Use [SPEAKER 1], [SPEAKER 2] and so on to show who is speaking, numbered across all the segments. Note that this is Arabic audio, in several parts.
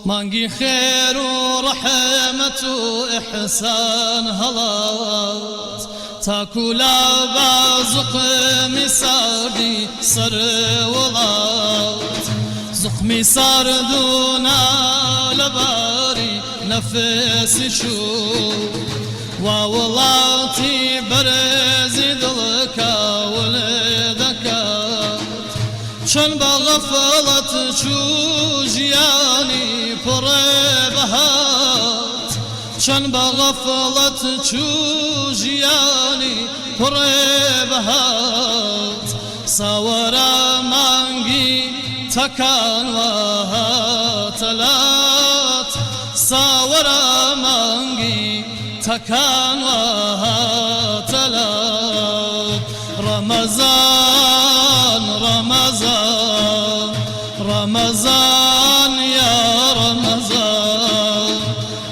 [SPEAKER 1] مانگی خیر و رحمت و احسان هلات تاکولا زخمی ساردی سر ولات زخمی ساردونا لباری نفس شو وولاتي برزي دلكا ولدكات شن بغفلت شو جياني فربهات شن بغفلت شو جياني فربهات صورا مانجي تكان وهاتلات صورا مانجي تكان وهاتلات رمضان رمضان رمضان يا رمضان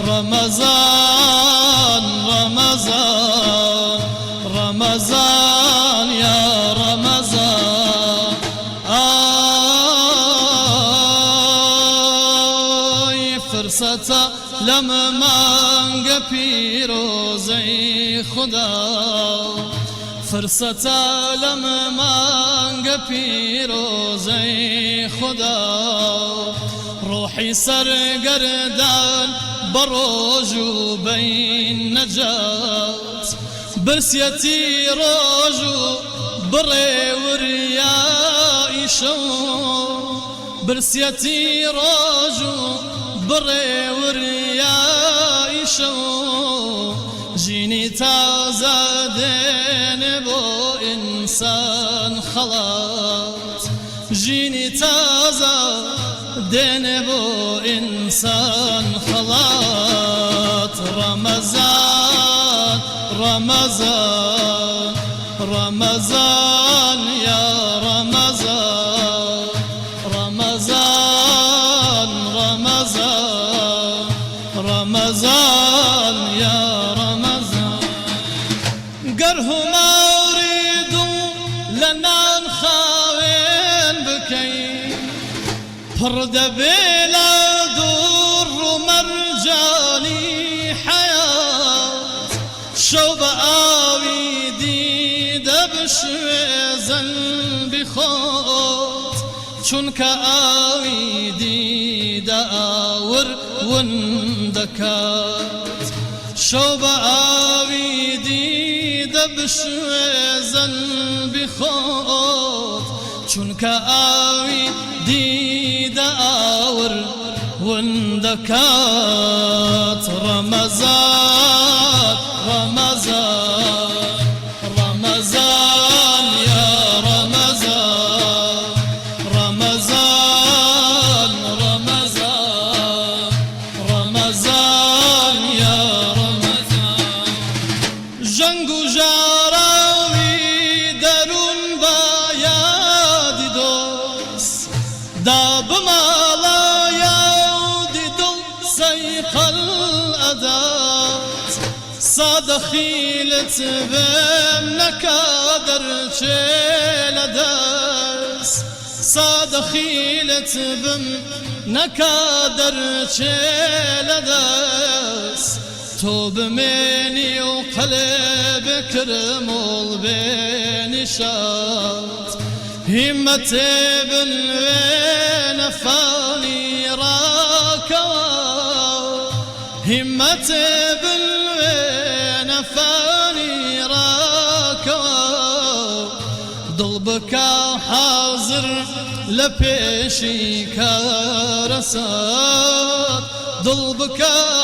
[SPEAKER 1] رمضان رمضان رمضان يا رمضان آي فرصة لما مانگا پیروزی خدا فرصتا لما مانگا پیروزی خدا روحي سرگردان بروجو بين نجات برسيتي روجو بري ورياي شو برسيتي روجو بري ورياي شو جيني تازة دين بو إنسان خلاص جيني تازة دين بو إنسان خلاص رمضان رمضان رمضان يا رمضان رمضان رمضان رمضان يا رمضان قره ما أريد لنا نخاوين بكي فرد بلا دور مرجاني حياة شوب آوي ديد بشويزن بخوت چونك آوي ديد آور وندكات شوب آوي ديد بشويزن بخوت چونك آوي ديد آور وندكات رمضان رمضان رمضان يا رمضان رمضان رمضان رمضان يا رمضان جنگ جاراوي درون باياد دوست داب مالا يودي دل سيق الأدات صادخيلت بمنك قدر شيلدس صادخيلت بمنك قدر شيلدس توب مني وقلبك رمول بين شات همة ابن وين فاني راكوا همة ابن وين فاني راكوا ضلبك حاضر لبيشي كارسات ضلبك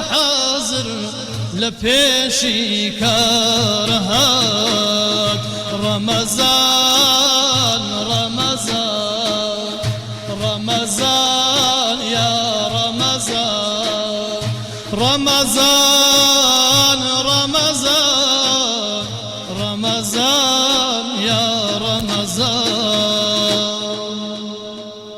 [SPEAKER 1] حاضر لبيشي كارهات رمضان رمضان رمضان يا رمضان رمضان